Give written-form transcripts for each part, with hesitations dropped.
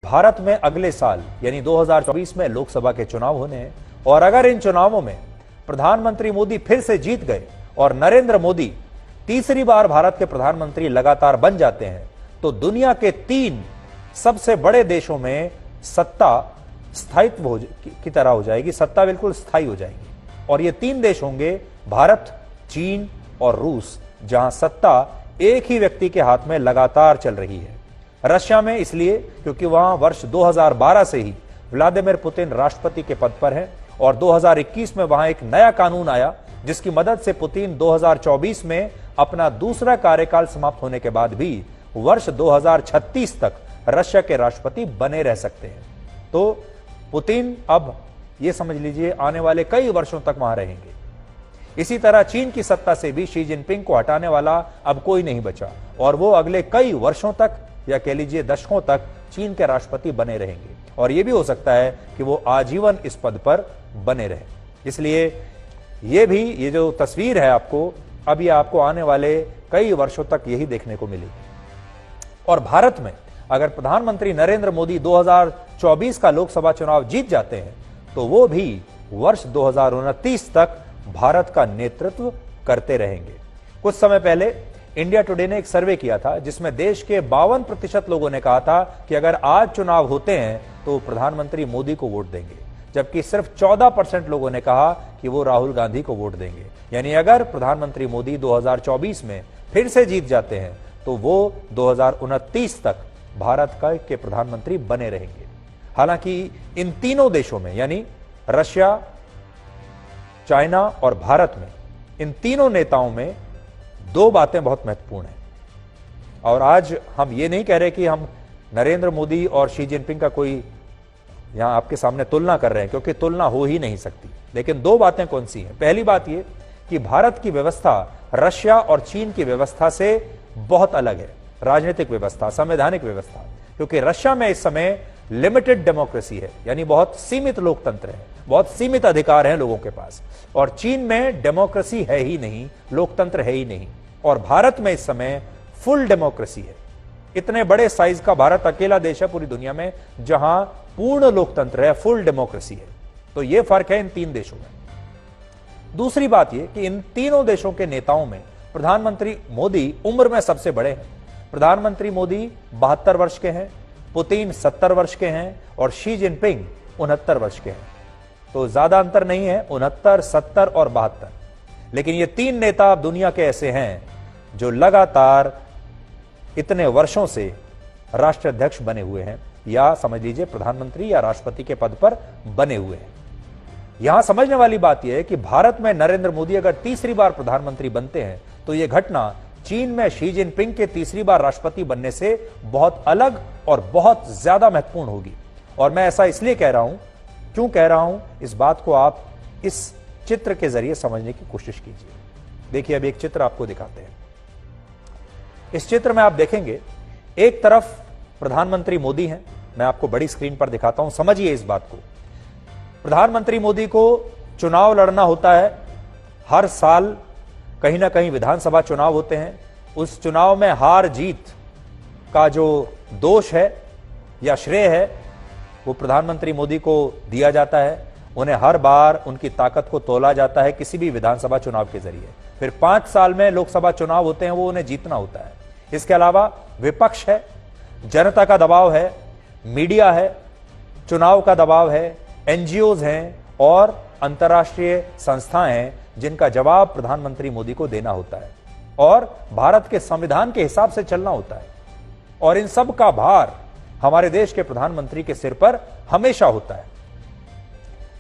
भारत में अगले साल यानी 2024 में लोकसभा के चुनाव होने हैं और अगर इन चुनावों में प्रधानमंत्री मोदी फिर से जीत गए और नरेंद्र मोदी तीसरी बार भारत के प्रधानमंत्री लगातार बन जाते हैं तो दुनिया के 3 सबसे बड़े देशों में सत्ता स्थायित्व की तरह हो जाएगी, सत्ता बिल्कुल स्थायी हो जाएगी। और ये 3 देश होंगे भारत, चीन और रूस, जहां सत्ता एक ही व्यक्ति के हाथ में लगातार चल रही है। रशिया में इसलिए क्योंकि वहां वर्ष 2012 से ही व्लादिमीर पुतिन राष्ट्रपति के पद पर हैं और 2021 में वहां एक नया कानून आया जिसकी मदद से पुतिन 2024 में अपना दूसरा कार्यकाल समाप्त होने के बाद भी वर्ष 2036 तक रशिया के राष्ट्रपति बने रह सकते हैं। तो पुतिन अब यह समझ लीजिए आने वाले कई वर्षों तक वहां रहेंगे। इसी तरह चीन की सत्ता से भी शी जिनपिंग को हटाने वाला अब कोई नहीं बचा और वो अगले कई वर्षों तक या कह लीजिए दशकों तक चीन के राष्ट्रपति बने रहेंगे और यह भी हो सकता है कि वो आजीवन इस पद पर बने रहे। इसलिए ये जो तस्वीर है अब ये आपको आने वाले कई वर्षों तक यही देखने को मिलेगी। और भारत में अगर प्रधानमंत्री नरेंद्र मोदी 2024 का लोकसभा चुनाव जीत जाते हैं तो वो भी वर्ष 2029 तक भारत का नेतृत्व करते रहेंगे। कुछ समय पहले इंडिया टुडे ने एक सर्वे किया था जिसमें देश के 52% लोगों ने कहा था कि अगर आज चुनाव होते हैं तो प्रधानमंत्री मोदी को वोट देंगे, जबकि सिर्फ 14% लोगों ने कहा कि वो राहुल गांधी को वोट देंगे। यानी अगर प्रधानमंत्री मोदी 2024 में फिर से जीत जाते हैं तो वो 2029 तक भारत के प्रधानमंत्री बने रहेंगे। हालांकि इन तीनों देशों में यानी रशिया, चाइना और भारत में इन तीनों नेताओं में 2 बातें बहुत महत्वपूर्ण हैं। और आज हम ये नहीं कह रहे कि हम नरेंद्र मोदी और शी जिनपिंग का कोई यहां आपके सामने तुलना कर रहे हैं, क्योंकि तुलना हो ही नहीं सकती। लेकिन 2 बातें कौन सी हैं? पहली बात यह कि भारत की व्यवस्था रशिया और चीन की व्यवस्था से बहुत अलग है। राजनीतिक व्यवस्था, संवैधानिक व्यवस्था, क्योंकि रशिया में इस समय लिमिटेड डेमोक्रेसी है, यानी बहुत सीमित लोकतंत्र है, बहुत सीमित अधिकार हैं लोगों के पास। और चीन में डेमोक्रेसी है ही नहीं, लोकतंत्र है ही नहीं। और भारत में इस समय फुल डेमोक्रेसी है। इतने बड़े साइज का भारत अकेला देश है पूरी दुनिया में जहां पूर्ण लोकतंत्र है, फुल डेमोक्रेसी है। तो यह फर्क है इन 3 देशों में। दूसरी बात यह कि इन तीनों देशों के नेताओं में प्रधानमंत्री मोदी उम्र में सबसे बड़े हैं। प्रधानमंत्री मोदी 72 वर्ष के हैं, पुतिन 70 वर्ष के हैं और शी जिनपिंग 69 वर्ष के हैं। तो ज्यादा अंतर नहीं है, 69, 70 और 72। लेकिन ये 3 नेता दुनिया के ऐसे हैं जो लगातार इतने वर्षों से राष्ट्राध्यक्ष बने हुए हैं, या समझ लीजिए प्रधानमंत्री या राष्ट्रपति के पद पर बने हुए हैं। यहां समझने वाली बात यह है कि भारत में नरेंद्र मोदी अगर तीसरी बार प्रधानमंत्री बनते हैं तो यह घटना चीन में शी जिनपिंग के तीसरी बार राष्ट्रपति बनने से बहुत अलग और बहुत ज्यादा महत्वपूर्ण होगी। और मैं ऐसा इसलिए कह रहा हूं, क्यों कह रहा हूं, इस बात को आप इस चित्र के जरिए समझने की कोशिश कीजिए। देखिए अब एक चित्र आपको दिखाते हैं। इस चित्र में आप देखेंगे एक तरफ प्रधानमंत्री मोदी हैं, मैं आपको बड़ी स्क्रीन पर दिखाता हूं, समझिए इस बात को। प्रधानमंत्री मोदी को चुनाव लड़ना होता है, हर साल कहीं ना कहीं विधानसभा चुनाव होते हैं। उस चुनाव में हार जीत का जो दोष है या श्रेय है वो प्रधानमंत्री मोदी को दिया जाता है। उन्हें हर बार उनकी ताकत को तोला जाता है किसी भी विधानसभा चुनाव के जरिए। फिर 5 साल में लोकसभा चुनाव होते हैं, वो उन्हें जीतना होता है। इसके अलावा विपक्ष है, जनता का दबाव है, मीडिया है, चुनाव का दबाव है, एनजीओज हैं और अंतर्राष्ट्रीय संस्थाएं हैं जिनका जवाब प्रधानमंत्री मोदी को देना होता है और भारत के संविधान के हिसाब से चलना होता है। और इन सब का भार हमारे देश के प्रधानमंत्री के सिर पर हमेशा होता है।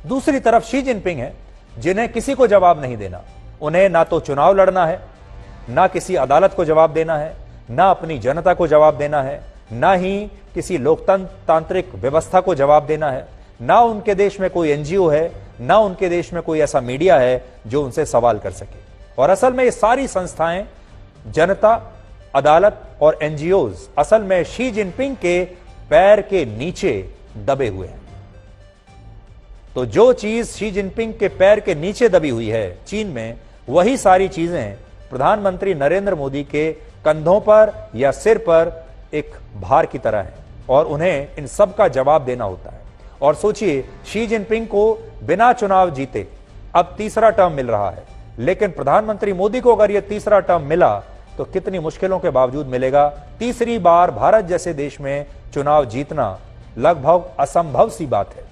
दूसरी तरफ शी जिनपिंग है जिन्हें किसी को जवाब नहीं देना। उन्हें ना तो चुनाव लड़ना है, ना किसी अदालत को जवाब देना है, ना अपनी जनता को जवाब देना है, ना ही किसी लोकतांत्रिक व्यवस्था को जवाब देना है, ना उनके देश में कोई एनजीओ है, ना उनके देश में कोई ऐसा मीडिया है जो उनसे सवाल कर सके। और असल में ये सारी संस्थाएं, जनता, अदालत और एनजीओज असल में शी जिनपिंग के पैर के नीचे दबे हुए हैं। तो जो चीज शी जिनपिंग के पैर के नीचे दबी हुई है चीन में, वही सारी चीजें प्रधानमंत्री नरेंद्र मोदी के कंधों पर या सिर पर एक भार की तरह है। और उन्हें इन सब का जवाब देना होता है। और सोचिए, शी जिनपिंग को बिना चुनाव जीते अब तीसरा टर्म मिल रहा है, लेकिन प्रधानमंत्री मोदी को अगर यह तीसरा टर्म मिला तो कितनी मुश्किलों के बावजूद मिलेगा। तीसरी बार भारत जैसे देश में चुनाव जीतना लगभग असंभव सी बात है।